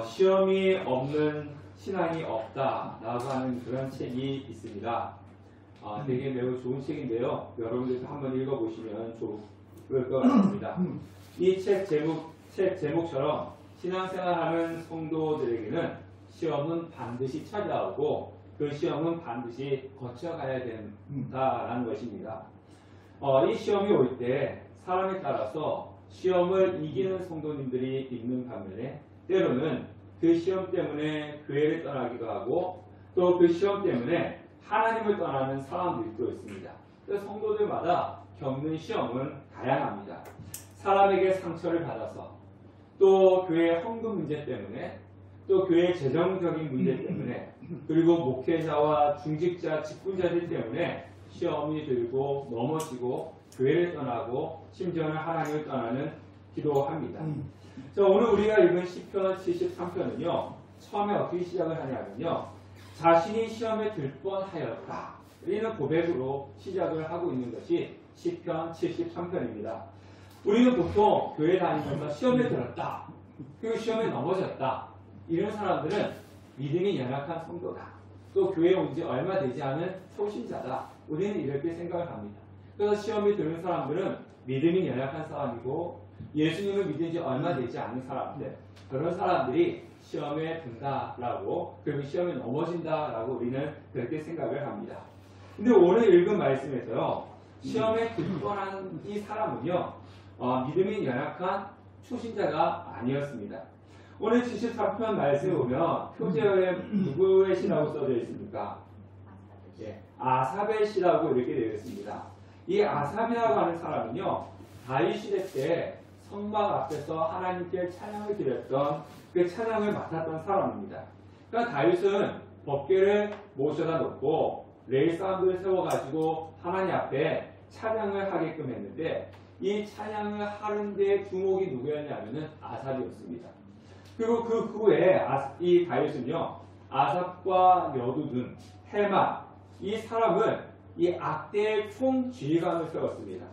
시험이 없는 신앙이 없다라고 하는 그런 책이 있습니다. 되게 매우 좋은 책인데요. 여러분들도 한번 읽어보시면 좋을 것 같습니다. 이 책 제목처럼 신앙생활하는 성도들에게는 시험은 반드시 찾아오고 그 시험은 반드시 거쳐가야 된다라는 것입니다. 이 시험이 올 때 사람에 따라서 시험을 이기는 성도님들이 있는 반면에 때로는 그 시험 때문에 교회를 떠나기도 하고 또 그 시험 때문에 하나님을 떠나는 사람들도 있습니다. 그래서 성도들마다 겪는 시험은 다양합니다. 사람에게 상처를 받아서 또 교회의 헌금 문제 때문에 또 교회의 재정적인 문제 때문에 그리고 목회자와 중직자, 직분자들 때문에 시험이 들고 넘어지고 교회를 떠나고 심지어는 하나님을 떠나는 기도합니다. 자, 오늘 우리가 읽은 시편 73편은요. 처음에 어떻게 시작을 하냐면요. 자신이 시험에 들 뻔하였다. 이런 고백으로 시작을 하고 있는 것이 시편 73편입니다. 우리는 보통 교회 다니면서 시험에 들었다. 그리고 시험에 넘어졌다. 이런 사람들은 믿음이 연약한 성도다. 또 교회에 온 지 얼마 되지 않은 초신자다. 우리는 이렇게 생각을 합니다. 그래서 시험에 드는 사람들은 믿음이 연약한 사람이고 예수님을 믿은 지 얼마 되지 않은 사람들, 그런 사람들이 시험에 든다라고 그리고 시험에 넘어진다라고 우리는 그렇게 생각을 합니다. 근데 오늘 읽은 말씀에서요. 시험에 들 뻔한 이 사람은요. 믿음이 연약한 초신자가 아니었습니다. 오늘 73편 말씀에 보면 표제어에 누구의 시라고 써져 있습니까? 아삽의 시라고 이렇게 되어 있습니다. 이 아삽이라고 하는 사람은요. 다윗 시대 때 성막 앞에서 하나님께 찬양을 드렸던 그 찬양을 맡았던 사람입니다. 그러니까 다윗은 법궤를 모셔다 놓고 레위 사람들을 세워가지고 하나님 앞에 찬양을 하게끔 했는데 이 찬양을 하는 데 두목이 누구였냐면은 아삽이었습니다. 그리고 그 후에 이 다윗은요 아삽과 여두둔, 헤만 이 사람을 이 악대의 총지휘관을 세웠습니다.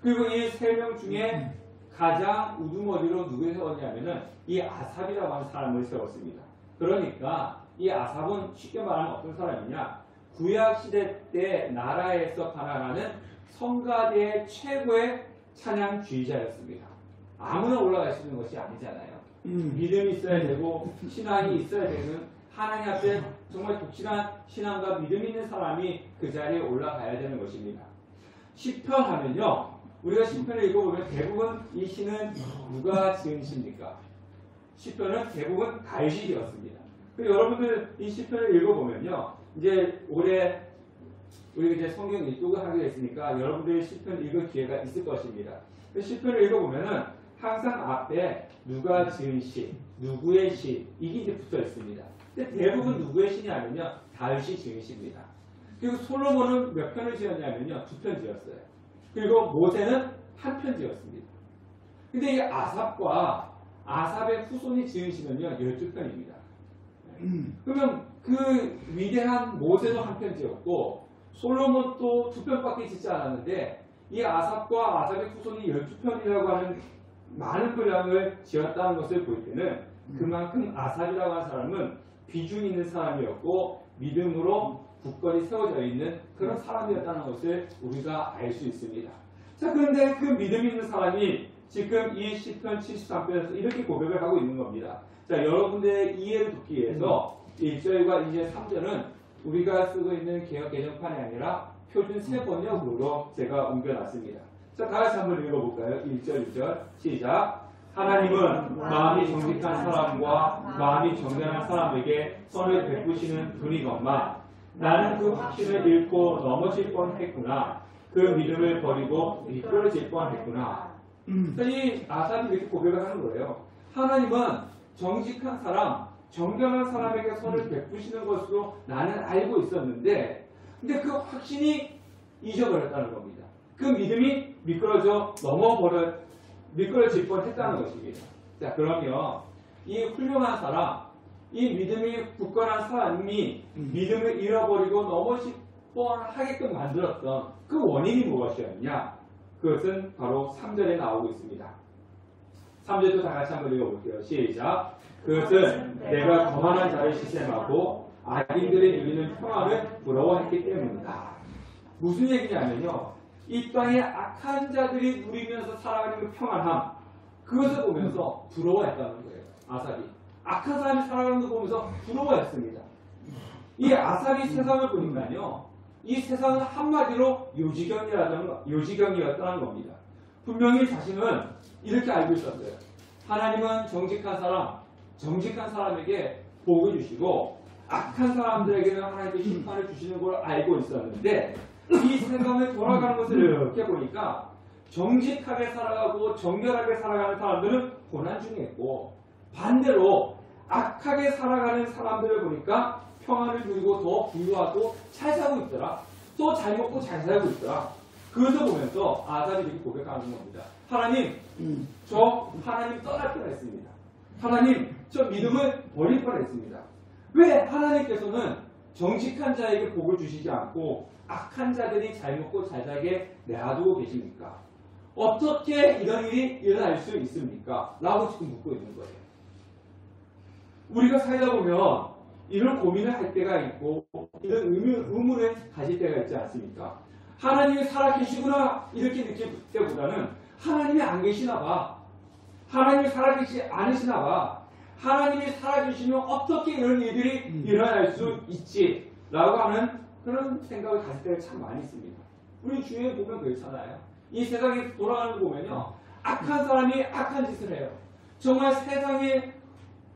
그리고 이 세 명 중에 가장 우두머리로 누구를 세웠냐면은 이 아삽이라고 하는 사람을 세웠습니다. 그러니까 이 아삽은 쉽게 말하면 어떤 사람이냐? 구약시대 때 나라에서 가난하는 성가대의 최고의 찬양주의자였습니다. 아무나 올라갈 수 있는 것이 아니잖아요. 믿음이 있어야 되고 신앙이 있어야 되는 하나님 앞에 정말 독실한 신앙과 믿음 있는 사람이 그 자리에 올라가야 되는 것입니다. 시편 하면요. 우리가 시편을 읽어보면 대부분 이 시는 누가 지은 시입니까? 시편은 대부분 다윗이 지었습니다. 그리고 여러분들 이 시편을 읽어보면요. 이제 올해 우리가 이제 성경 읽독을 하게 됐으니까 여러분들이 시편 읽을 기회가 있을 것입니다. 시편을 읽어보면은 항상 앞에 누가 지은 시, 누구의 시 이게 이제 붙어 있습니다. 근데 대부분 누구의 시냐면요. 다윗이 지은 시입니다. 그리고 솔로몬은 몇 편을 지었냐면요. 2편 지었어요. 그리고 모세는 1편 지었습니다. 근데 이 아삽과 아삽의 후손이 지은 시는요. 12편입니다. 그러면 그 위대한 모세도 1편 지었고 솔로몬도 2편밖에 짓지 않았는데 이 아삽과 아삽의 후손이 12편이라고 하는 많은 분량을 지었다는 것을 볼 때는 그만큼 아삽이라고 하는 사람은 비중 있는 사람이었고 믿음으로 굳건히 세워져 있는 그런 사람이었다는 것을 우리가 알 수 있습니다. 자, 그런데 그 믿음 있는 사람이 지금 이 시편 73편에서 이렇게 고백을 하고 있는 겁니다. 자, 여러분들의 이해를 돕기 위해서 1절과 이제 3절은 우리가 쓰고 있는 개역 개정판이 아니라 표준 새 번역으로 제가 옮겨놨습니다. 자, 다 같이 한번 읽어볼까요? 1절, 2절, 시작. 하나님은 마음이 정직한 사람과 마음이 정결한 사람에게 선을 베푸시는 분이건만 나는 그 확신을 잃고 넘어질 뻔했구나. 그 믿음을 버리고 미끄러질 뻔했구나. 이 아삽이 이렇게 고백을 하는 거예요. 하나님은 정직한 사람, 정결한 사람에게 선을 베푸시는 것으로 나는 알고 있었는데 근데 그 확신이 잊어버렸다는 겁니다. 그 믿음이 미끄러질 뻔했다는 것입니다. 자, 그러면 이 훌륭한 사람, 이 믿음이 굳건한 사람이 믿음을 잃어버리고 넘어질 뻔하게끔 만들었던 그 원인이 무엇이었냐? 그것은 바로 3절에 나오고 있습니다. 3절도 다 같이 한번 읽어볼게요. 시작. 그것은 내가 거만한 자를 시샘하고 악인들의 누리는 평화를 부러워했기 때문이다. 무슨 얘기냐면요. 이 땅에 악한 자들이 누리면서 살아가는 그 평안함, 그것을 보면서 부러워했다는 거예요. 아삽이. 악한 사람이 살아가는 거 보면서 부러워했습니다. 이 아삽이 세상을 보니까요. 이 세상은 한마디로 요지경이었다는 겁니다. 분명히 자신은 이렇게 알고 있었어요. 하나님은 정직한 사람에게 복을 주시고 악한 사람들에게는 하나님께 심판을 주시는 걸 알고 있었는데 이 세상을 돌아가는 것을 이렇게 보니까 정직하게 살아가고 정결하게 살아가는 사람들은 고난 중에 있고 반대로 악하게 살아가는 사람들을 보니까 평안을 누리고 더 부유하고 잘 살고 있더라. 또 잘 먹고 잘 살고 있더라. 그것을 보면서 아삽이 이렇게 고백하는 겁니다. 하나님, 저 하나님 떠날 뻔했습니다. 하나님, 저 믿음을 버릴 뻔했습니다. 왜 하나님께서는 정직한 자에게 복을 주시지 않고 악한 자들이 잘 먹고 잘 살게 내놔두고 계십니까? 어떻게 이런 일이 일어날 수 있습니까? 라고 지금 묻고 있는 거예요. 우리가 살다 보면 이런 고민을 할 때가 있고 이런 의문을 가질 때가 있지 않습니까? 하나님이 살아계시구나 이렇게 느낄 때보다는 하나님이 안 계시나 봐. 하나님이 살아계시지 않으시나 봐. 하나님이 살아계시면 어떻게 이런 일들이 일어날 수 있지? 라고 하는 그런 생각을 가질 때가 참 많이 있습니다. 우리 주위에 보면 그렇잖아요. 이 세상에 돌아가는 거 보면요. 악한 사람이 악한 짓을 해요. 정말 세상에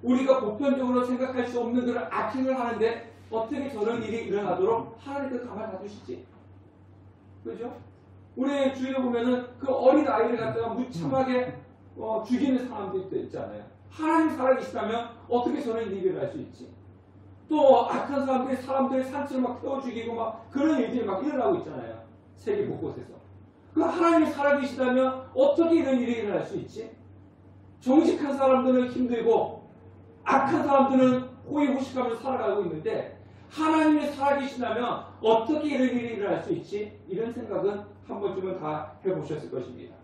우리가 보편적으로 생각할 수 없는 그런 악행을 하는데 어떻게 저런 일이 일어나도록 하나님께서 가만히 놔두시지? 그죠? 우리 주위에 보면은 그 어린 아이를 갖다가 무참하게 죽이는 사람들도 있잖아요. 하나님 살아계시다면 어떻게 저런 일이 일어날 수 있지? 또 악한 사람들이 사람들의 산채를 막 태워 죽이고 막 그런 일들이 막 일어나고 있잖아요. 세계 곳곳에서. 그 하나님이 살아계시다면 어떻게 이런 일이 일어날 수 있지? 정직한 사람들은 힘들고 악한 사람들은 호의호식하면서 살아가고 있는데 하나님이 살아계시다면 어떻게 이런 일이 일어날 수 있지? 이런 생각은 한 번쯤은 다 해보셨을 것입니다.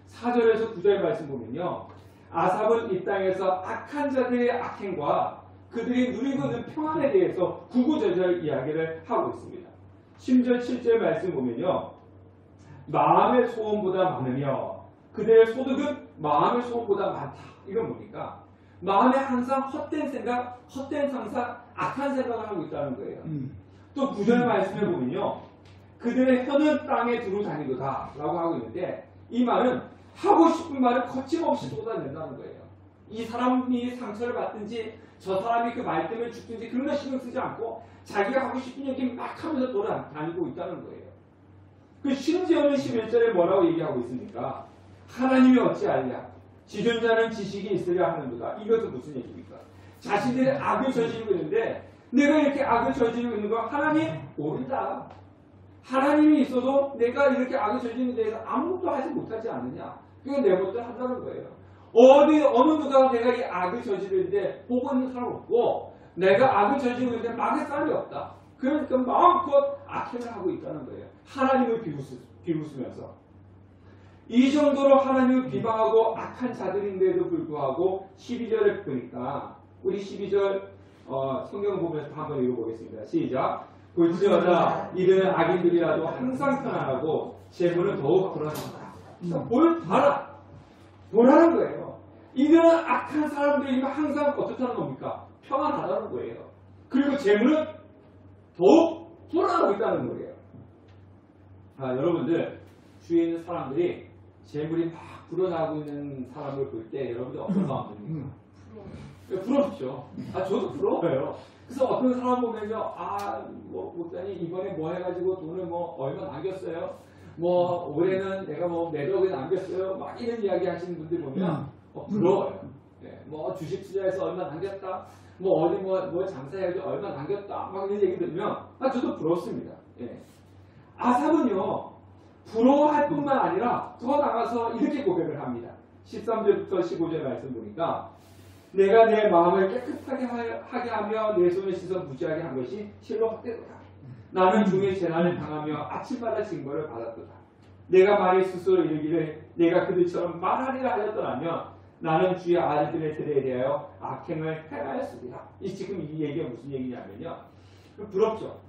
4절에서 9절 말씀 보면요. 아삽은 이 땅에서 악한 자들의 악행과 그들이 누리고 있는 평안에 대해서 구구절절 이야기를 하고 있습니다. 10절 7절 말씀 보면요. 마음의 소원보다 많으며 그들의 소득은 마음의 소원보다 많다. 이건 뭡니까? 마음에 항상 헛된 생각, 헛된 상상, 악한 생각을 하고 있다는 거예요. 또 9절 말씀을 보면요. 그들의 혀는 땅에 두루 다니도다 라고 하고 있는데 이 말은 하고 싶은 말을 거침없이 쏟아낸다는 거예요. 이 사람이 상처를 받든지 저 사람이 그 말 때문에 죽든지 그런 거 신경 쓰지 않고 자기가 하고 싶은 얘기 막 하면서 돌아다니고 있다는 거예요. 그 심지어는 11절에 뭐라고 얘기하고 있습니까? 하나님이 어찌하랴? 지존자는 지식이 있으려 하는도다. 이것은 무슨 얘기입니까? 자신들의 악을 저지르고 있는데 내가 이렇게 악을 저지르고 있는 거 하나님 모른다. 하나님이 있어도 내가 이렇게 악을 저지르는 데에서 아무것도 하지 못하지 않느냐. 그건 내 것도 한다는 거예요. 어느 누가 내가 이 악을 저지르는데 보고 있는 사람 없고 내가 악을 저지르고 있는데 막을 사람이 없다. 그러니까 마음껏 악행을 하고 있다는 거예요. 하나님을 비웃으면서. 이 정도로 하나님을 비방하고 악한 자들인데도 불구하고 12절에 보니까 우리 12절 성경 보면서 한번 읽어보겠습니다. 시작. 볼지어다 이들은 악인들이라도 항상 편안하고 재물은 더욱 불안하다. 봐라. 보라는 거예요. 이들은 악한 사람들이면 항상 어떻다는 겁니까? 평안하다는 거예요. 그리고 재물은 더욱 불안하고 있다는 거예요. 여러분들 주위에 있는 사람들이 재물이 막 불어나고 있는 사람을 볼 때 여러분들 어떤 마음입니까? 부럽죠. 저도 부러워요. 그래서 어떤 사람 보면요, 목사님 이번에 뭐 해가지고 돈을 뭐 얼마 남겼어요. 뭐 올해는 내가 뭐 매덕에 남겼어요. 막 이런 이야기 하시는 분들 보면 부러워요. 네, 뭐 주식 투자해서 얼마 남겼다. 뭐 어디 뭐 장사해가지고 얼마 남겼다. 막 이런 얘기 들으면 저도 부럽습니다. 예. 아삽은요. 부러워할 뿐만 아니라 더 나가서 이렇게 고백을 합니다. 13절부터 15절 말씀 보니까 내가 내 마음을 깨끗하게 하게 하며 내 손을 씻어 무지하게 한 것이 실로 헛되도다. 나는 중에 재난을 당하며 아침마다 징벌을 받았도다. 내가 말에 스스로 이르기를 내가 그들처럼 말하리라 하였더라면 나는 주의 아들들의 들에 대하여 악행을 행하였습니다. 지금 이 얘기가 무슨 얘기냐면요. 부럽죠.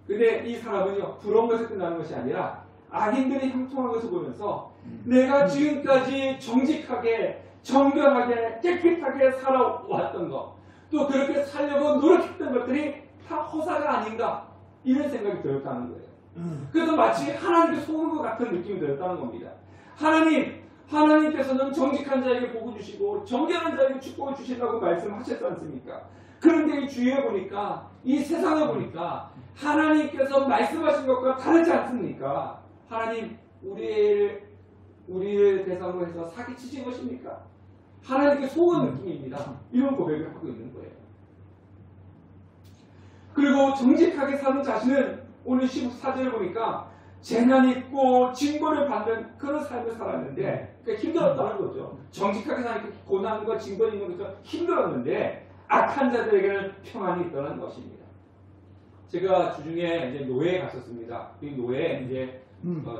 근데 이 사람은요, 부러운 것에 끝나는 것이 아니라 악인들이 형통한 것을 보면서 내가 지금까지 정직하게, 정결하게, 깨끗하게 살아왔던 것, 또 그렇게 살려고 노력했던 것들이 다 허사가 아닌가, 이런 생각이 들었다는 거예요. 그래서 마치 하나님께 속은 것 같은 느낌이 들었다는 겁니다. 하나님께서는 정직한 자에게 복을 주시고 정결한 자에게 축복을 주신다고 말씀하셨지 않습니까? 그런데 이 주위에 보니까, 이 세상에 보니까 하나님께서 말씀하신 것과 다르지 않습니까? 하나님, 우리를 대상으로 해서 사기치신 것입니까? 하나님께 속은 느낌입니다. 이런 고백을 하고 있는 거예요. 그리고 정직하게 사는 자신은 오늘 14절을 보니까 재난 있고 징벌을 받는 그런 삶을 살았는데, 그러니까 힘들었다는 거죠. 정직하게 사니까 고난과 징벌이 있는 것처럼 힘들었는데 악한 자들에게는 평안이 있다는 것입니다. 제가 주중에 이제 노예에 갔었습니다. 이 노예에 이제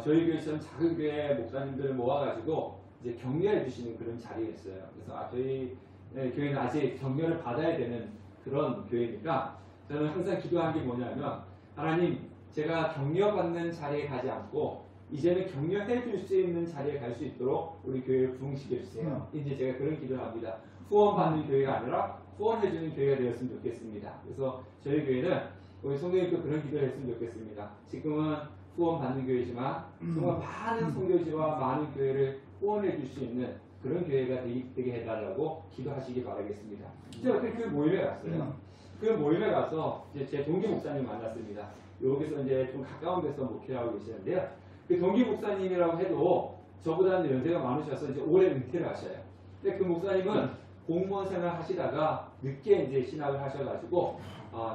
저희 교회처럼 작은 교회 목사님들을 모아가지고 이제 격려해 주시는 그런 자리였어요. 그래서 저희 교회는 아직 격려를 받아야 되는 그런 교회니까 저는 항상 기도한 게 뭐냐면, 하나님, 제가 격려받는 자리에 가지 않고 이제는 격려해 줄 수 있는 자리에 갈 수 있도록 우리 교회를 부흥시켜 주세요. 이제 제가 그런 기도를 합니다. 후원받는 교회가 아니라 후원해 주는 교회가 되었으면 좋겠습니다. 그래서 저희 교회는 우리 성도님도 그런 기도를 했으면 좋겠습니다. 지금은 후원받는 교회지만 정말 많은 선교지와 많은 교회를 후원해 줄 수 있는 그런 교회가 되게 해달라고 기도하시기 바라겠습니다. 제가 어떻게 그 모임에 갔어요. 그 모임에 가서 이제 제 동기 목사님 만났습니다. 여기서 이제 좀 가까운 데서 목회하고 계시는데요. 그 동기 목사님이라고 해도 저보다는 연세가 많으셔서 이제 올해 은퇴를 하셔요. 근데 그 목사님은 공무원 생활 하시다가 늦게 이제 신학을 하셔가지고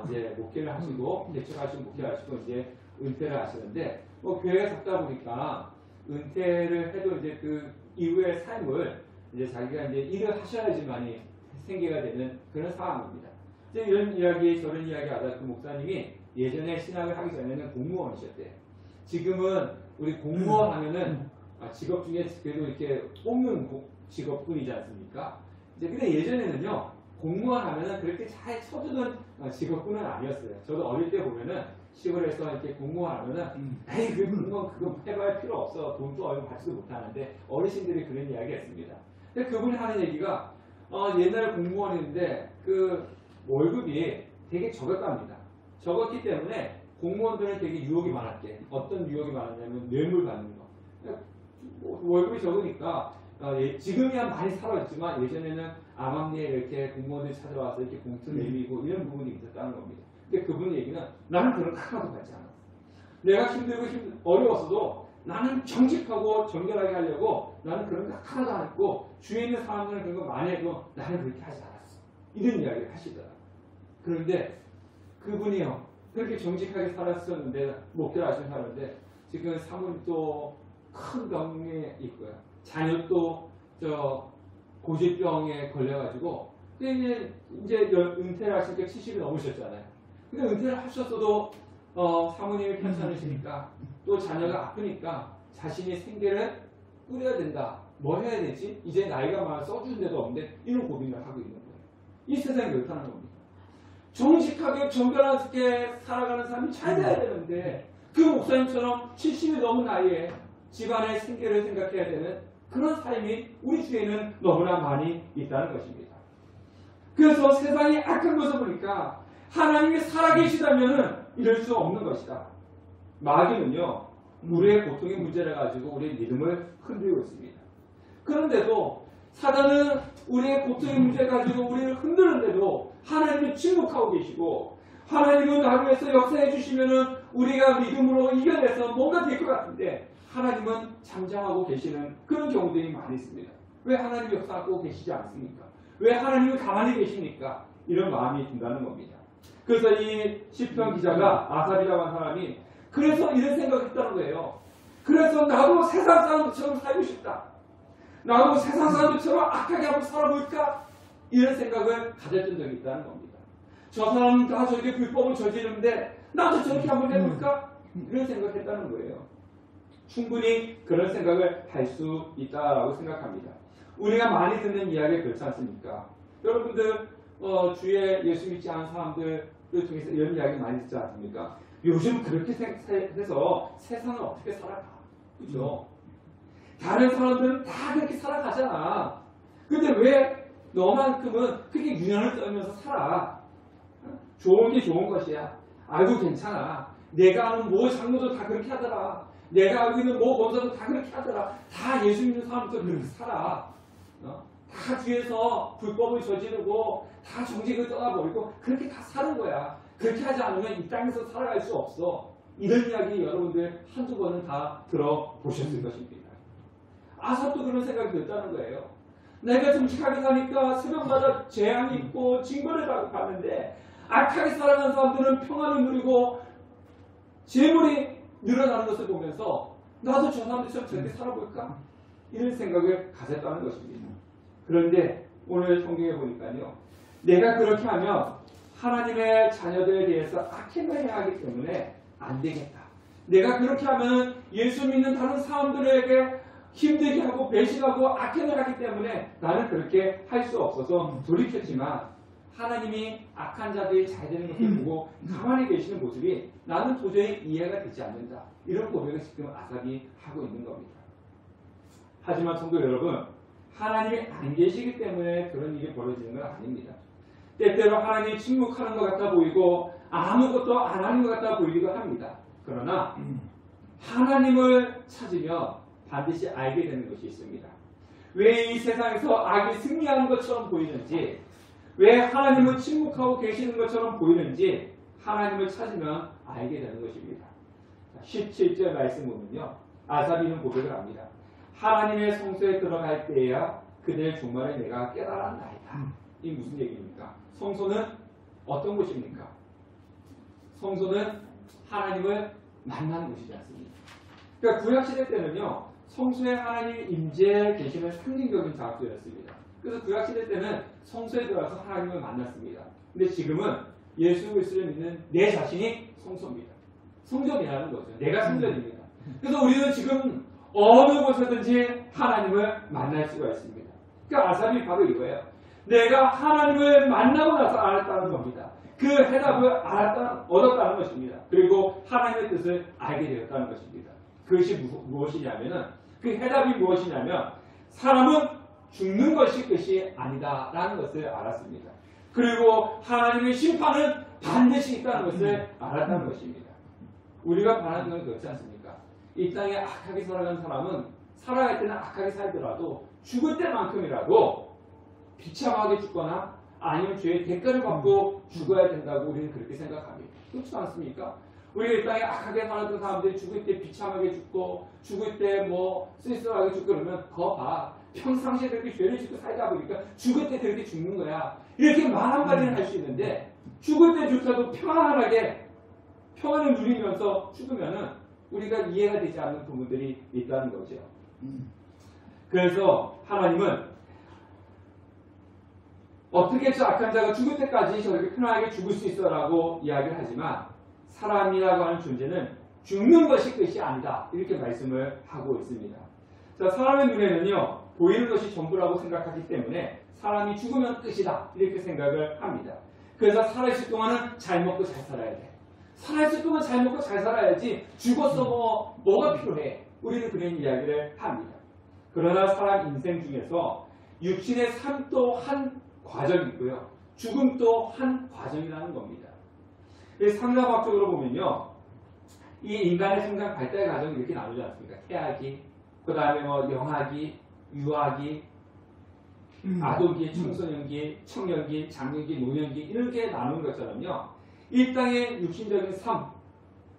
이제 목회를 하시고 개척하시고 목회하시고 이제 은퇴를 하시는데, 뭐 교회에 갔다 보니까 은퇴를 해도 이제 그 이후의 삶을 이제 자기가 이제 일을 하셔야지만이 생계가 되는 그런 상황입니다. 이제 이런 이야기 저런 이야기 하다 그 목사님이 예전에 신학을 하기 전에는 공무원이셨대요. 지금은 우리 공무원 하면은 직업 중에 그래도 이렇게 뽑는 직업군이지 않습니까? 이제 근데 예전에는요, 공무원 하면은 그렇게 잘 쳐주는 직업군은 아니었어요. 저도 어릴 때 보면은 시골에서 이렇게 공무원 하면은 에이 그 공무원 그거 해봐야 필요 없어, 돈도 얼마 받지도 못하는데 어르신들이 그런 이야기 했습니다. 근데 그분이 하는 얘기가 옛날에 공무원인데 그 월급이 되게 적었답니다. 적었기 때문에 공무원들은 되게 유혹이 많았대. 어떤 유혹이 많았냐면 뇌물 받는 거. 월급이 적으니까 지금이야 많이 사라졌지만 예전에는 암암리에 이렇게 공무원들이 찾아와서 이렇게 봉투 내밀고 이런 부분이 있었다는 겁니다. 근데 그분 얘기는 나는 그런 거 하나도 받지 않았어. 내가 힘들고 어려웠어도 나는 정직하고 정결하게 하려고 나는 그런 거 하나도 안 했고 주위에 있는 사람들은 그런 거 많이 해도 나는 그렇게 하지 않았어. 이런 이야기를 하시더라고요. 그런데 그분이요, 그렇게 정직하게 살았었는데 목회를 하시는 사람인데 지금 사모님도 큰 병에 있고요. 자녀도 고질병에 걸려가지고 이제 은퇴를 하실 때 70이 넘으셨잖아요. 근데 은퇴를 하셨어도 사모님이 편찮으시니까 또 자녀가 아프니까 자신이 생계를 꾸려야 된다. 뭐 해야 되지? 이제 나이가 많아 써주는 데도 없는데 이런 고민을 하고 있는 거예요. 이 세상이 그렇다는 겁니다. 정직하게 정결하게 살아가는 사람이 잘 돼야 되는데 그 목사님처럼 70이 넘은 나이에 집안의 생계를 생각해야 되는 그런 삶이 우리 주위에는 너무나 많이 있다는 것입니다. 그래서 세상이 악한 것을 보니까 하나님이 살아계시다면 이럴 수 없는 것이다. 마귀는요, 우리의 고통의 문제를 가지고 우리의 믿음을 흔들고 있습니다. 그런데도 사단은 우리의 고통의 문제를 가지고 우리를 흔드는데도 하나님은 침묵하고 계시고 하나님은 나를 위해서 역사해 주시면은 우리가 믿음으로 이겨내서 뭔가 될 것 같은데 하나님은 잠잠하고 계시는 그런 경우들이 많이 있습니다. 왜 하나님이 역사하고 계시지 않습니까? 왜 하나님은 가만히 계십니까? 이런 마음이 든다는 겁니다. 그래서 이 시편 기자가 아삽이라고 하는 사람이 그래서 이런 생각을 했다는 거예요. 그래서 나도 세상 사람들처럼 살고 싶다. 나도 세상 사람들처럼 악하게 한번 살아볼까? 이런 생각을 가졌던 적이 있다는 겁니다. 저 사람은 다 저렇게 불법을 저지르는데 나도 저렇게 한번 해볼까? 이런 생각을 했다는 거예요. 충분히 그런 생각을 할 수 있다라고 생각합니다. 우리가 많이 듣는 이야기 그렇지 않습니까? 여러분들 주에 예수 믿지 않은 사람들 중에서 이런 이야기 많이 듣지 않습니까? 요즘 그렇게 해서 세상을 어떻게 살아가? 그죠? 다른 사람들은 다 그렇게 살아가잖아. 근데 왜 너만큼은 그렇게 유난을 떨면서 살아? 좋은 게 좋은 것이야. 알고 괜찮아. 내가 아는 모 장로도 다 그렇게 하더라. 내가 알고 있는 모 권사도 다 그렇게 하더라. 다 예수 믿는 사람도 그렇게 살아. 다 뒤에서 불법을 저지르고 다 정직을 떠나버리고 그렇게 다 사는 거야. 그렇게 하지 않으면 이 땅에서 살아갈 수 없어. 이런 이야기 여러분들 한두 번은 다 들어보셨을 것입니다. 아삽도 그런 생각이 들었다는 거예요. 내가 정직하게 사니까 새벽마다 재앙이 있고 징벌을 받는데 악하게 살아가는 사람들은 평안을 누리고 재물이 늘어나는 것을 보면서 나도 저 사람들처럼 저렇게 살아볼까? 이런 생각을 가졌다는 것입니다. 그런데 오늘 성경에 보니까요. 내가 그렇게 하면 하나님의 자녀들에 대해서 악행을 해야 하기 때문에 안 되겠다. 내가 그렇게 하면 예수 믿는 다른 사람들에게 힘들게 하고 배신하고 악행을 하기 때문에 나는 그렇게 할 수 없어서 돌이켰지만 하나님이 악한 자들이 잘 되는 것을 보고 가만히 계시는 모습이 나는 도저히 이해가 되지 않는다. 이런 고백을 지금 아삽이 하고 있는 겁니다. 하지만 성도 여러분, 하나님이 안 계시기 때문에 그런 일이 벌어지는 건 아닙니다. 때때로 하나님이 침묵하는 것 같아 보이고 아무것도 안 하는 것 같아 보이기도 합니다. 그러나 하나님을 찾으면 반드시 알게 되는 것이 있습니다. 왜 이 세상에서 악이 승리하는 것처럼 보이는지, 왜 하나님은 침묵하고 계시는 것처럼 보이는지 하나님을 찾으면 알게 되는 것입니다. 17절 말씀 보면요. 아삽이는 고백을 합니다. 하나님의 성소에 들어갈 때에야 그들의 종말을 내가 깨달았나이다. 이 무슨 얘기입니까? 성소는 어떤 곳입니까? 성소는 하나님을 만나는 곳이지 않습니까? 그러니까 구약시대 때는요. 성소에 하나님이 임재해 계시는 상징적인 장소였습니다. 그래서 구약시대 때는 성소에 들어가서 하나님을 만났습니다. 근데 지금은 예수 그리스도를 믿는 내 자신이 성소입니다. 성전이라는 거죠. 내가 성전입니다. 그래서 우리는 지금 어느 곳에든지 하나님을 만날 수가 있습니다. 그러니까 아삽이 바로 이거예요. 내가 하나님을 만나고 나서 알았다는 겁니다. 그 해답을 얻었다는 것입니다. 그리고 하나님의 뜻을 알게 되었다는 것입니다. 그것이 무엇이냐면은 그 해답이 무엇이냐면 사람은 죽는 것이 끝이 아니다라는 것을 알았습니다. 그리고 하나님의 심판은 반드시 있다는 것을 알았다는 것입니다. 우리가 바라는 건 그렇지 않습니까? 이 땅에 악하게 살아가는 사람은 살아갈 때는 악하게 살더라도 죽을 때만큼이라도 비참하게 죽거나 아니면 죄의 대가를 받고 죽어야 된다고 우리는 그렇게 생각합니다. 그렇지 않습니까? 우리가 이 땅에 악하게 살았던 사람들이 죽을 때 비참하게 죽고 죽을 때 쓸쓸하게 죽고 그러면 그거 봐. 평상시에 그렇게 죄를 짓고 살다 보니까 죽을 때 그렇게 죽는 거야. 이렇게 말 한마디는 할 수 있는데 죽을 때조차도 평안하게 평안을 누리면서 죽으면은 우리가 이해가 되지 않는 부분들이 있다는 거죠. 그래서 하나님은 어떻게 저 악한 자가 죽을 때까지 저렇게 편하게 죽을 수 있어라고 이야기를 하지만 사람이라고 하는 존재는 죽는 것이 끝이 아니다. 이렇게 말씀을 하고 있습니다. 자, 사람의 눈에는요. 보이는 것이 전부라고 생각하기 때문에 사람이 죽으면 끝이다. 이렇게 생각을 합니다. 그래서 살아있을 동안은 잘 먹고 잘 살아야 돼. 살아있을 동안 잘 먹고 잘 살아야지 죽었어 뭐가 필요해. 우리는 그런 이야기를 합니다. 그러나 사람 인생 중에서 육신의 삶도 한 과정이고요. 죽음도 한 과정이라는 겁니다. 상자학적으로 보면요. 이 인간의 성장 발달 과정이 이렇게 나누지 않습니까? 태아기, 그 다음에 영아기, 유아기, 아동기, 청소년기, 청년기, 장년기, 노년기 이렇게 나누는 것처럼요. 이 땅의 육신적인 삶,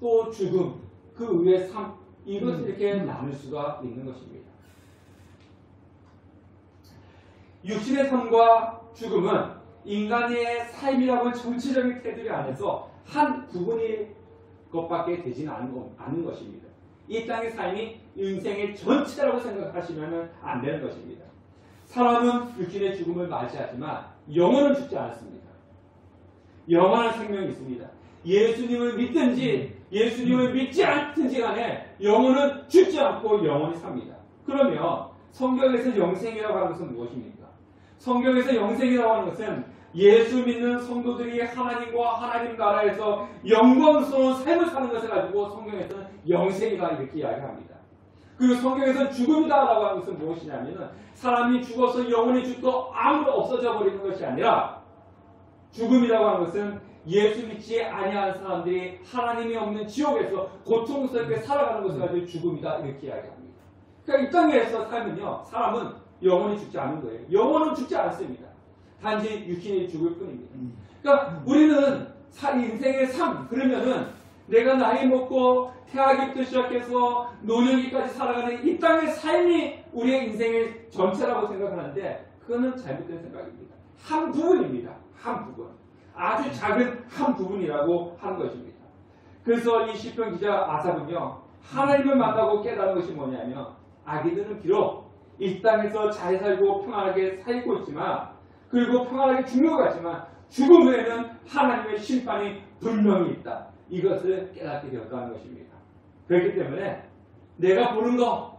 또 죽음, 그 위의 삶 이것을 이렇게 나눌 수가 있는 것입니다. 육신의 삶과 죽음은 인간의 삶이라고 하는 전체적인 테두리 안에서 한 부분이 것밖에 되지는 않는 것입니다. 이 땅의 삶이 인생의 전체라고 생각하시면 안 되는 것입니다. 사람은 육신의 죽음을 맞이하지만 영혼은 죽지 않았습니다. 영원한 생명이 있습니다. 예수님을 믿든지 예수님을 믿지 않든지 간에 영혼은 죽지 않고 영원히 삽니다. 그러면 성경에서 영생이라고 하는 것은 무엇입니까? 성경에서 영생이라고 하는 것은 예수 믿는 성도들이 하나님과 하나님 나라에서 영광스러운 삶을 사는 것을 가지고 성경에서는 영생이다 이렇게 이야기합니다. 그리고 성경에서는 죽음이다라고 하는 것은 무엇이냐면 사람이 죽어서 영원히 죽고 아무도 없어져 버리는 것이 아니라 죽음이라고 하는 것은 예수 믿지 아니하는 사람들이 하나님이 없는 지옥에서 고통스럽게 살아가는 것을 가지고 죽음이다 이렇게 이야기합니다. 그러니까 이 땅에서 살면요 사람은 영원히 죽지 않는 거예요. 영원은 죽지 않습니다. 단지 육신이 죽을 뿐입니다. 그러니까 우리는 인생의 삶 그러면은 내가 나이 먹고 태아기부터 시작해서 노년기까지 살아가는 이 땅의 삶이 우리의 인생의 전체라고 생각하는데 그거는 잘못된 생각입니다. 한 부분입니다. 한 부분. 아주 작은 한 부분이라고 하는 것입니다. 그래서 이 시편 기자 아삽은요 하나님을 만나고 깨달은 것이 뭐냐면 아기들은 비록 이 땅에서 잘 살고 평안하게 살고 있지만 그리고 평안하게 죽는 것 같지만 죽음 후에는 하나님의 심판이 분명히 있다. 이것을 깨닫게 되었다는 것입니다. 그렇기 때문에 내가 보는 것,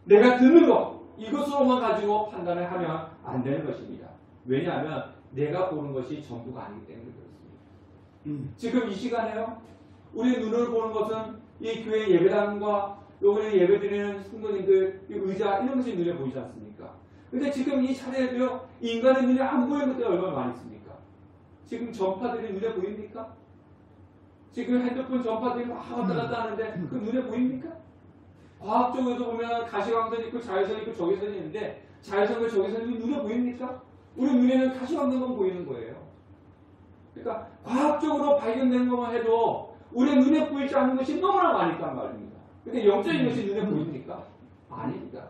내가 듣는 것 이것으로만 가지고 판단을 하면 안 되는 것입니다. 왜냐하면 내가 보는 것이 전부가 아니기 때문에 그렇습니다. 지금 이 시간에요. 우리 눈으로 보는 것은 이 교회 예배당과 우리 예배드리는 성도님들 의자 이런 것이 눈에 보이지 않습니까? 근데 지금 이 차례에도요 인간의 눈에 안 보이는 것들이 얼마나 많이 있습니까? 지금 전파들이 눈에 보입니까? 지금 핸드폰 전파들이 막 왔다 갔다 하는데 그 눈에 보입니까? 과학적으로도 보면 가시광선 있고 자외선 있고 적외선이 있는데 자외선과 적외선이 눈에 보입니까? 우리 눈에는 가시광선만 보이는 거예요. 그러니까 과학적으로 발견된 것만 해도 우리 눈에 보이지 않는 것이 너무나 많이 있단 말입니다. 근데 영적인 것이 눈에 보입니까? 아닙니다.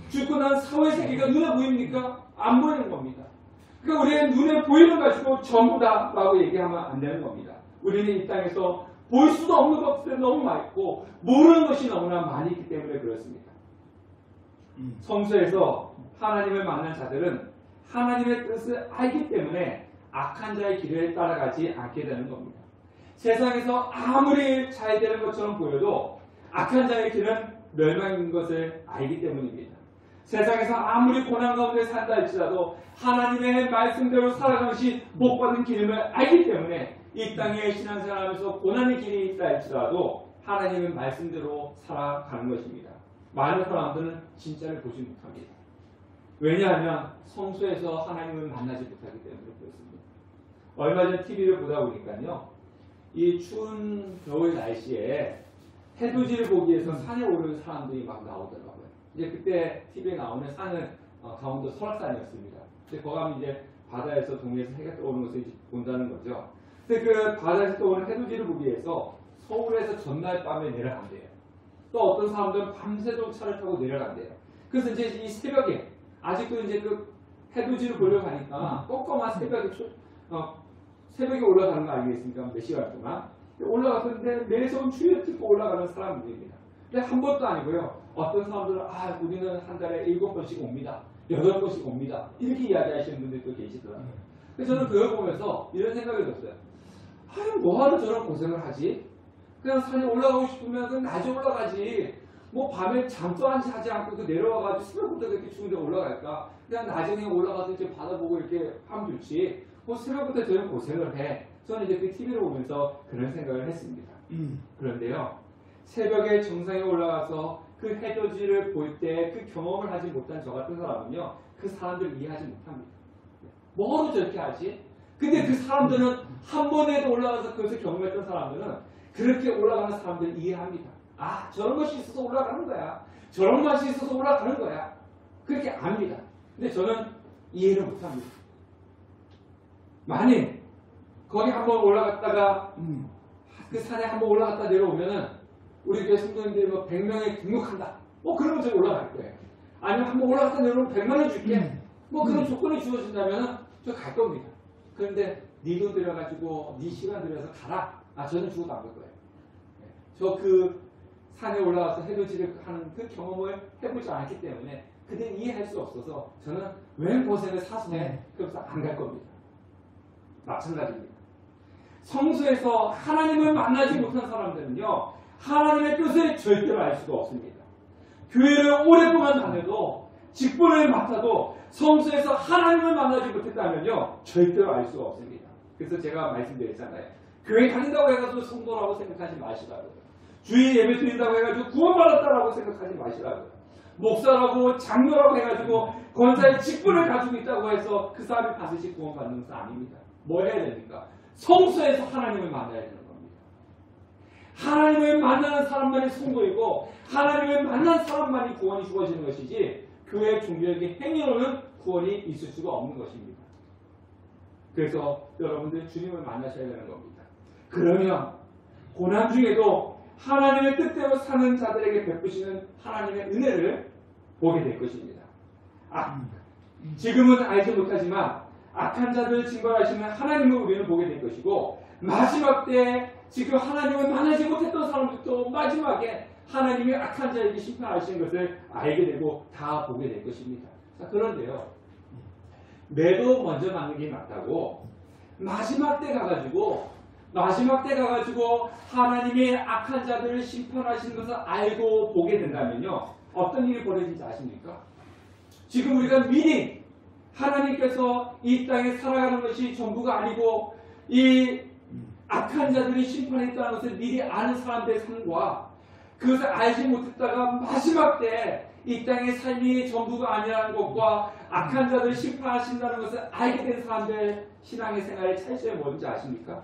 죽고 난 사후세계가 눈에 보입니까? 안 보이는 겁니다. 그러니까 우리의 눈에 보이는 가지고 전부다라고 얘기하면 안 되는 겁니다. 우리는 이 땅에서 볼 수도 없는 것들이 너무 많고 모르는 것이 너무나 많이 있기 때문에 그렇습니다. 성서에서 하나님을 만난 자들은 하나님의 뜻을 알기 때문에 악한 자의 길을 따라가지 않게 되는 겁니다. 세상에서 아무리 잘 되는 것처럼 보여도 악한 자의 길은 멸망인 것을 알기 때문입니다. 세상에서 아무리 고난 가운데 산다 할지라도 하나님의 말씀대로 살아가는 것이 복받은 길임을 알기 때문에 이 땅에 신앙생활하면서 고난의 길이 있다 할지라도 하나님의 말씀대로 살아가는 것입니다. 많은 사람들은 진짜를 보지 못합니다. 왜냐하면 성소에서 하나님을 만나지 못하기 때문에 그렇습니다. 얼마 전 TV를 보다 보니까요. 이 추운 겨울 날씨에 해돋이를 보기 위해서 산에 오르는 사람들이 막 나오더라고요. 이제 그때 TV에 나오는 산은 강원도 설악산이었습니다. 근데 거기 가면 이제 바다에서 동해에서 해가 떠오르는 것을 본다는 거죠. 근데 그 바다에서 떠오르는 해돋이를 보기 위해서 서울에서 전날 밤에 내려간대요. 또 어떤 사람들은 밤새도록 차를 타고 내려간대요. 그래서 이제 이 새벽에 아직도 이제 그 해돋이를 보러 가니까 꼼꼼한 새벽에 올라가는 거 아니겠습니까? 몇 시간 동안 올라갔는데 매서운 추위를 뚫고 올라가는 사람들입니다. 근데 한 번도 아니고요. 어떤 사람들은 우리는 한 달에 7번씩 옵니다. 8번씩 옵니다. 이렇게 이야기하시는 분들도 계시더라고요. 그래서 저는 그걸 보면서 이런 생각이 들었어요. 뭐하러 저런 고생을 하지? 그냥 산에 올라가고 싶으면 그냥 낮에 올라가지. 뭐 밤에 잠도 안 자지 않고 내려와가지고 새벽부터 그렇게 추운데 올라갈까? 그냥 낮에 그냥 올라가서 이제 바다 보고 이렇게 하면 좋지. 뭐 새벽부터 저런 고생을 해. 저는 이제 그 TV를 보면서 그런 생각을 했습니다. 그런데요. 새벽에 정상에 올라가서 그 해돋이를 볼 때 그 경험을 하지 못한 저 같은 사람은요. 그 사람들을 이해하지 못합니다. 뭐로 저렇게 하지? 근데 그 사람들은 한 번에도 올라가서 그것을 경험했던 사람들은 그렇게 올라가는 사람들을 이해합니다. 저런 것이 있어서 올라가는 거야. 저런 맛이 있어서 올라가는 거야. 그렇게 압니다. 근데 저는 이해를 못합니다. 만일 거기 한번 올라갔다가 그 산에 한번 올라갔다 내려오면은 우리 교회 성도님들이 100명에 등록한다. 그러면 제가 올라갈 거예요. 아니면 한번 올라갔다 내려오면 100만 줄게. 그런 조건이 주어진다면 저 갈 겁니다. 그런데 네 돈 들여가지고 네 시간 들여서 가라. 저는 죽어도 안 갈 거예요. 저 그 산에 올라가서 해돋이를 하는 그 경험을 해보지 않았기 때문에 그대는 이해할 수 없어서 저는 왜 고생을 사서 해? 그래서 안 갈 겁니다. 마찬가지입니다. 성소에서 하나님을 만나지 못한 사람들은요. 하나님의 뜻을 절대로 알 수가 없습니다. 교회를 오랫동안 다녀도 직분을 맡아도 성소에서 하나님을 만나지 못했다면요 절대로 알 수가 없습니다. 그래서 제가 말씀드렸잖아요. 교회 다닌다고 해가지고 성도라고 생각하지 마시라고요. 주일 예배 드린다고 해가지고 구원받았다라고 생각하지 마시라고요. 목사라고 장로라고 해가지고 권사의 직분을 가지고 있다고 해서 그 사람이 반드시 구원받는 것은 아닙니다. 뭘 해야 됩니까? 성소에서 하나님을 만나야 되는 겁니다. 하나님을 만나는 사람만이 성도이고 하나님을 만난 사람만이 구원이 주어지는 것이지 교회 종교적인 행위로는 구원이 있을 수가 없는 것입니다. 그래서 여러분들 주님을 만나셔야 되는 겁니다. 그러면 고난 중에도 하나님의 뜻대로 사는 자들에게 베푸시는 하나님의 은혜를 보게 될 것입니다. 지금은 알지 못하지만 악한 자들을 징벌하시는 하나님을 우리는 보게 될 것이고 마지막 때에 지금 하나님을 만나지 못했던 사람들도 마지막에 하나님이 악한 자에게 심판하시는 것을 알게 되고 다 보게 될 것입니다. 자, 그런데요. 매도 먼저 맞는 게 맞다고 마지막 때 가가지고 하나님이 악한 자들을 심판하시는 것을 알고 보게 된다면요. 어떤 일이 벌어지지 아십니까? 지금 우리가 미리 하나님께서 이 땅에 살아가는 것이 전부가 아니고 이 악한 자들이 심판했다는 것을 미리 아는 사람들의 삶과 그것을 알지 못했다가 마지막 때 이 땅의 삶이 전부가 아니라는 것과 악한 자들을 심판하신다는 것을 알게 된 사람들의 신앙의 생활의 차이점이 뭔지 아십니까?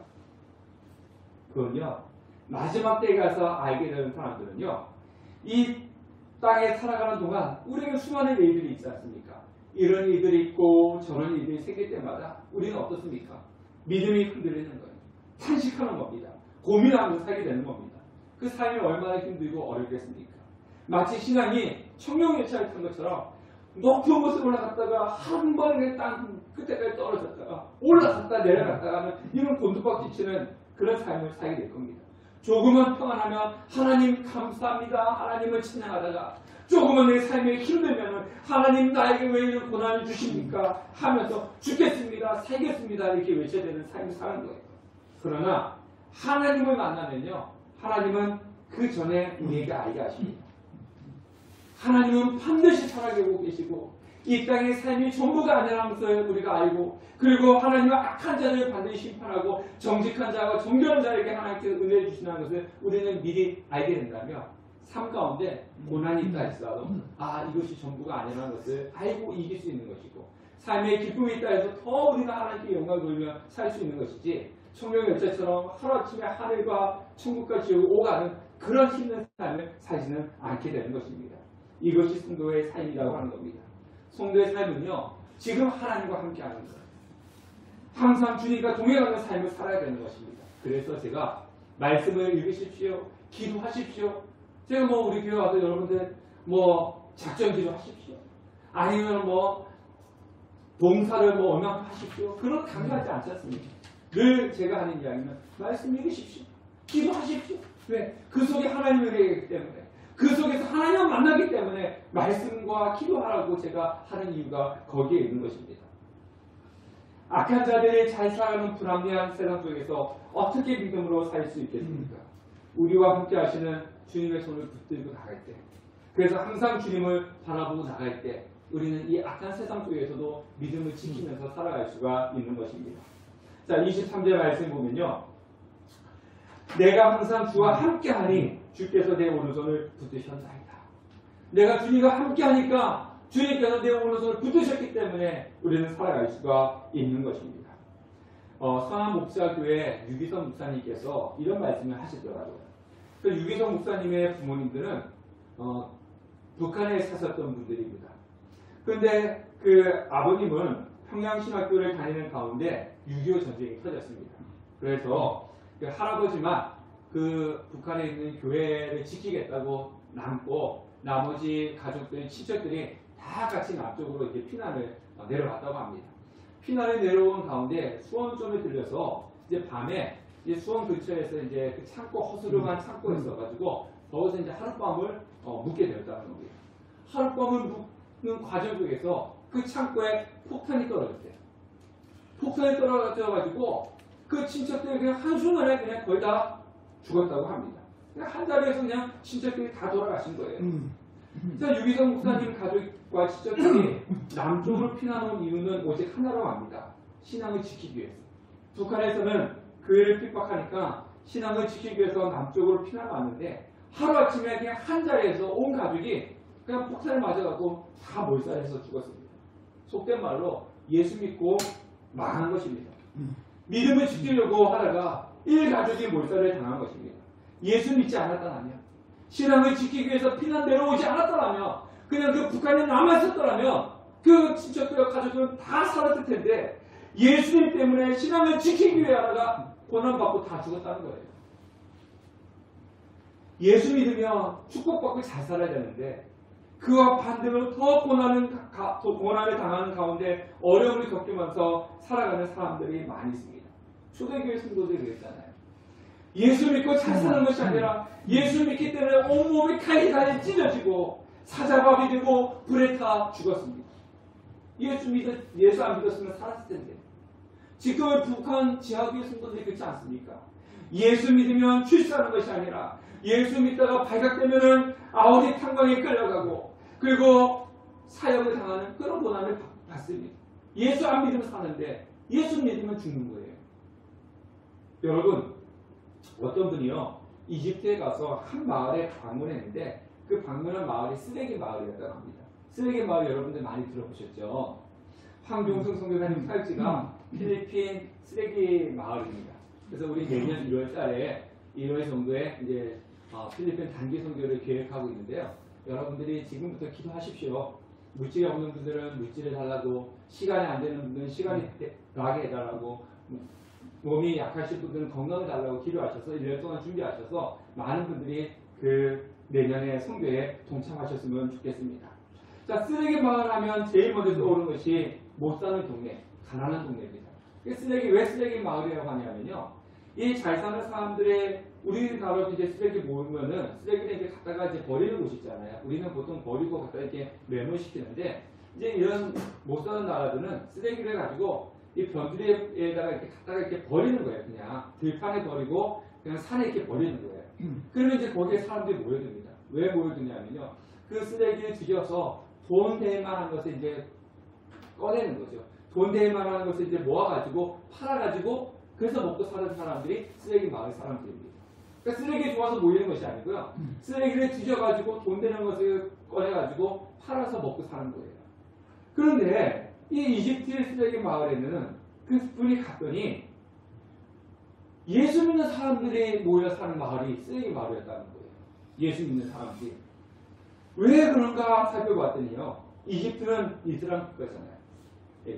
그건요. 마지막 때에 가서 알게 되는 사람들은요. 이 땅에 살아가는 동안 우리에게 수많은 일들이 있지 않습니까? 이런 일들이 있고 저런 일들이 생길 때마다 우리는 어떻습니까? 믿음이 흔들리는 거예요. 탄식하는 겁니다. 고민하면서 살게 되는 겁니다. 그 삶이 얼마나 힘들고 어렵겠습니까? 마치 신앙이 청룡열차를 탄 것처럼 높은 곳에 올라갔다가 한 번에 땅 끝에까지 떨어졌다가 올라갔다 내려갔다가 하는 이런 곤두박질치는 그런 삶을 살게 될 겁니다. 조금은 평안하면 하나님 감사합니다. 하나님을 찬양하다가 조금은 내 삶이 힘들면 하나님 나에게 왜 이런 고난을 주십니까? 하면서 죽겠습니다. 살겠습니다. 이렇게 외쳐야 되는 삶을 사는 거예요. 그러나 하나님을 만나면요. 하나님은 그 전에 우리에게 알게 하십니다. 하나님은 반드시 살아계고 계시고 이 땅의 삶이 전부가 아니라는 것을 우리가 알고 그리고 하나님은 악한 자를 반드시 심판하고 정직한 자와 정결한 자에게 하나님께서 은혜를 주신다는 것을 우리는 미리 알게 된다면 삶 가운데 고난이 있다 할지라도 이것이 전부가 아니라는 것을 알고 이길 수 있는 것이고 삶에 기쁨이 있다 해서 더 우리가 하나님께 영광을 돌리며 살 수 있는 것이지 청룡열차처럼 하루아침에 하늘과 천국과 지옥을 오가는 그런 힘든 삶을 살지는 않게 되는 것입니다. 이것이 성도의 삶이라고 하는 겁니다. 성도의 삶은요. 지금 하나님과 함께하는 거예요. 항상 주님과 동행하는 삶을 살아야 되는 것입니다. 그래서 제가 말씀을 읽으십시오. 기도하십시오. 제가 우리 교회 와서 여러분들 작전 기도하십시오. 아니면 동사를 얼마큼 하십시오. 그런 강요하지 않지 않습니까? 늘 제가 하는 이야기는 말씀 읽으십시오. 기도하십시오. 왜? 그 속에 하나님의 은혜가 있기 때문에 그 속에서 하나님을 만나기 때문에 말씀과 기도하라고 제가 하는 이유가 거기에 있는 것입니다. 악한 자들이 잘 살아가는 불합리한 세상 속에서 어떻게 믿음으로 살 수 있겠습니까? 우리와 함께 하시는 주님의 손을 붙들고 나갈 때 그래서 항상 주님을 바라보고 나갈 때 우리는 이 악한 세상 속에서도 믿음을 지키면서 살아갈 수가 있는 것입니다. 자, 23절 말씀 보면요. 내가 항상 주와 함께하니 주께서 내 오른손을 붙드셨나이다. 내가 주님과 함께하니까 주님께서 내 오른손을 붙드셨기 때문에 우리는 살아갈 수가 있는 것입니다. 성한 목사교회 유기성 목사님께서 이런 말씀을 하시더라고요. 그 유기성 목사님의 부모님들은 북한에 사셨던 분들입니다. 그런데 그 아버님은 평양신학교를 다니는 가운데 6.25 전쟁이 터졌습니다. 그래서 그 할아버지만 그 북한에 있는 교회를 지키겠다고 남고 나머지 가족들, 친척들이 다 같이 남쪽으로 이제 피난을 내려갔다고 합니다. 피난을 내려온 가운데 수원점에 들려서 이제 밤에 이제 수원 근처에서 이제 그 창고 허스름한 창고에 있어가지고 거기서 이제 하룻밤을 묵게 되었다는 겁니다. 하룻밤을 묵는 과정 속에서 그 창고에 폭탄이 떨어졌대요. 폭탄이 떨어져가지고 그 친척들이 그냥 한순간에 그냥 거의 다 죽었다고 합니다. 그냥 한 자리에서 그냥 친척들이 다 돌아가신 거예요. 자, 유기성 목사님 가족과 친척들이 남쪽으로 피난온 이유는 오직 하나라고 합니다. 신앙을 지키기 위해서. 북한에서는 교회를 핍박하니까 신앙을 지키기 위해서 남쪽으로 피난 왔는데 하루아침에 그냥 한 자리에서 온 가족이 그냥 폭탄을 맞아갖고 다 몰살해서 죽었습니다. 속된 말로 예수 믿고 망한 것입니다. 믿음을 지키려고 하다가 일가족이 몰살을 당한 것입니다. 예수 믿지 않았다면, 신앙을 지키기 위해서 피난 내려오지 않았더라면, 그냥 그 북한에 남아있었더라면 그 친척들과 가족들은 다 살았을 텐데 예수님 때문에 신앙을 지키기 위해 하다가 고난받고 다 죽었다는 거예요. 예수 믿으면 축복받고 잘 살아야 되는데 그와 반대로 더 고난을 당하는 가운데 어려움을 겪으면서 살아가는 사람들이 많이 있습니다. 초대교회 성도들이 그랬잖아요. 예수 믿고 잘 사는 것이 아니라 예수 믿기 때문에 온몸이 칼이 찢어지고 사자밥이 되고 불에 타 죽었습니다. 예수 안 믿었으면 살았을 텐데. 지금 북한 지하교회 성도들이 그렇지 않습니까? 예수 믿으면 출세하는 것이 아니라 예수 믿다가 발각되면은 아우디 탄광에 끌려가고 그리고 사형을 당하는 그런 고난을 받습니다. 예수 안 믿으면 사는데 예수 믿으면 죽는 거예요. 여러분, 어떤 분이요 이집트에 가서 한 마을에 방문했는데 그 방문한 마을이 쓰레기 마을이었다고 합니다. 쓰레기 마을 여러분들 많이 들어보셨죠? 황종성 선교사님 사역지가 필리핀 쓰레기 마을입니다. 그래서 우리 내년 1월 달에 1월 정도에 이제 필리핀 단기 선교를 계획하고 있는데요. 여러분들이 지금부터 기도하십시오. 물질이 없는 분들은 물질을 달라고, 시간이 안 되는 분들은 시간이 나게 해달라고, 몸이 약하신 분들은 건강을 달라고 기도하셔서 1년 동안 준비하셔서 많은 분들이 그 내년에 선교에 동참하셨으면 좋겠습니다. 자, 쓰레기 마을 하면 제일 먼저 떠오르는 것이 못 사는 동네, 가난한 동네입니다. 왜 쓰레기 마을이라고 하냐면요. 이 잘 사는 사람들의 우리나라도 이제 쓰레기 모으면은 쓰레기를 이렇게 갖다가 이제 버리는 곳이 있잖아요. 우리는 보통 버리고 갖다 이렇게 매몰시키는데 이제 이런 못 사는 나라들은 쓰레기를 가지고 이 변두리에다가 이렇게 갖다가 이렇게 버리는 거예요. 그냥 들판에 버리고 그냥 산에 이렇게 버리는 거예요. 그러면 이제 거기에 사람들이 모여듭니다. 왜 모여드냐면요. 그 쓰레기를 뒤져서 돈 될 만한 것을 이제 꺼내는 거죠. 돈 될 만한 것을 이제 모아가지고 팔아가지고 그래서 먹고 사는 사람들이 쓰레기 마을 사람들입니다. 그러니까 쓰레기 좋아서 모이는 것이 아니고요. 쓰레기를 뒤져가지고 돈 되는 것을 꺼내가지고 팔아서 먹고 사는 거예요. 그런데 이 이집트의 쓰레기 마을에는 그 분이 갔더니 예수 믿는 사람들이 모여 사는 마을이 쓰레기 마을이었다는 거예요. 예수 믿는 사람들이. 왜 그런가 살펴봤더니요. 이집트는 이슬람 국가잖아요.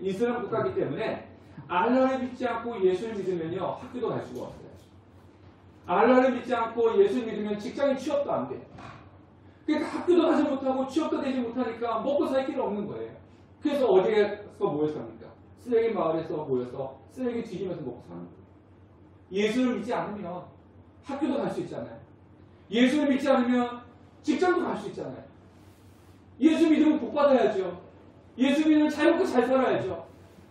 이슬람 국가이기 때문에 알라를 믿지 않고 예수를 믿으면요. 학교도 갈 수가 없어요. 알라를 믿지 않고 예수를 믿으면 직장인 취업도 안 돼. 그러니까 학교도 가지 못하고 취업도 되지 못하니까 먹고 살 길이 없는 거예요. 그래서 어디에서 모여 삽니까? 쓰레기 마을에서 모여서 쓰레기 뒤지면서 먹고 사는 거예요. 예수를 믿지 않으면 학교도 갈 수 있잖아요. 예수를 믿지 않으면 직장도 갈 수 있잖아요. 예수 믿으면 복 받아야죠. 예수 믿으면 잘 먹고 잘 살아야죠.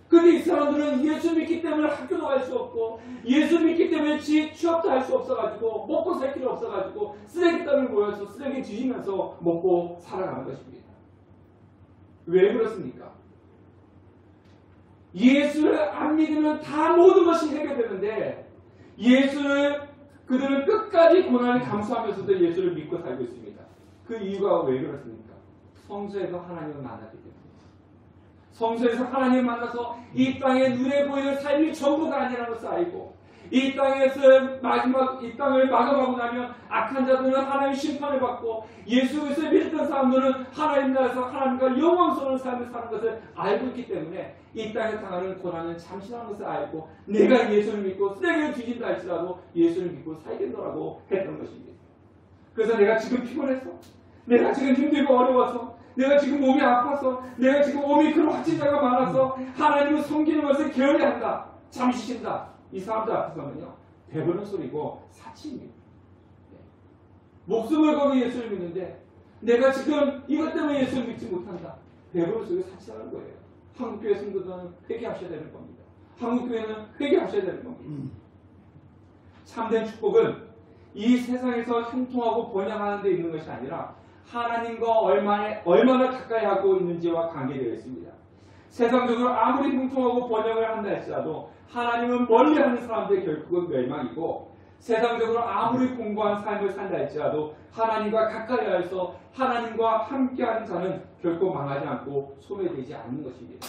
근데 이 사람들은 예수 믿기 때문에 학교도 갈 수 없고 예수 믿기 때문에 취업도 할 수 없어가지고 먹고 살 길이 없어가지고 쓰레기 땅을 모여서 쓰레기 뒤지면서 먹고 살아가는 것입니다. 왜 그렇습니까? 예수를 안 믿으면 다 모든 것이 해결되는데 그들은 끝까지 고난을 감수하면서도 예수를 믿고 살고 있습니다. 그 이유가 왜 그렇습니까? 성소에서 하나님을 만났기 때문에. 성소에서 하나님을 만나서 이 땅에 눈에 보이는 삶이 전부가 아니라는 것을 알고 이 땅을 마감하고 나면 악한 자들은 하나님의 심판을 받고 예수를 믿었던 사람들은 하나님 나라에서 하나님과 영원스러운 삶을 사는 것을 알고 있기 때문에 이 땅에 당하는 고난은 잠시라는 것을 알고 내가 예수를 믿고 쓰레기를 뒤진다 할지라도 예수를 믿고 살겠노라고 했던 것입니다. 그래서 내가 지금 피곤해서 내가 지금 힘들고 어려워서 내가 지금 몸이 아파서 내가 지금 오미크론 확진자가 많아서 하나님을 섬기는 것을 게을리한다. 잠시 쉰다. 이 사람들 앞에서는요. 배부른 소리고 사치입니다. 네. 목숨을 걸고 예수를 믿는데 내가 지금 이것 때문에 예수를 믿지 못한다. 배부른 소리고 사치하는 거예요. 한국교회 성도들은 회개하셔야 되는 겁니다. 한국교회는 회개하셔야 되는 겁니다. 참된 축복은 이 세상에서 형통하고 번영하는 데 있는 것이 아니라 하나님과 얼마나 가까이 하고 있는지와 관계되어 있습니다. 세상적으로 아무리 융통하고 번영을 한다 할지라도 하나님은 멀리하는 사람들의 결국은 멸망이고, 세상적으로 아무리 공고한 삶을 산다 할지라도 하나님과 가까이 하여서 하나님과 함께하는 자는 결코 망하지 않고 소멸되지 않는 것입니다.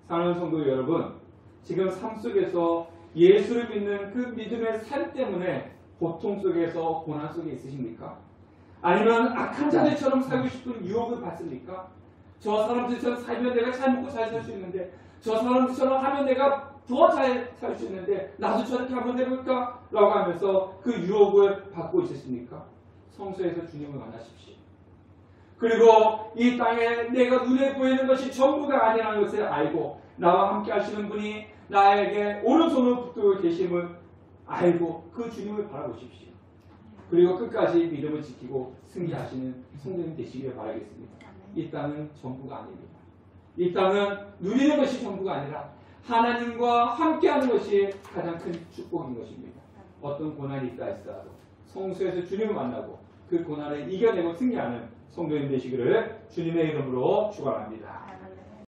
사랑하는 성도 여러분, 지금 삶 속에서 예수를 믿는 그 믿음의 삶 때문에 고통 속에서 고난 속에 있으십니까? 아니면 악한 자들처럼 살고 싶은 유혹을 받습니까? 저 사람들처럼 살면 내가 잘 먹고 잘 살 수 있는데, 저 사람들처럼 하면 내가 더 잘 살 수 있는데 나도 저렇게 한번 해볼까? 라고 하면서 그 유혹을 받고 있으십니까? 성소에서 주님을 만나십시오. 그리고 이 땅에 내가 눈에 보이는 것이 전부가 아니라는 것을 알고 나와 함께 하시는 분이 나에게 오른손으로 붙들고 계심을 알고 그 주님을 바라보십시오. 그리고 끝까지 믿음을 지키고 승리하시는 성도님 되시기를 바라겠습니다. 이 땅은 전부가 아닙니다. 이 땅은 누리는 것이 전부가 아니라 하나님과 함께하는 것이 가장 큰 축복인 것입니다. 어떤 고난이 있다 할지라도 성소에서 주님을 만나고 그 고난을 이겨내고 승리하는 성도님 되시기를 주님의 이름으로 축원합니다.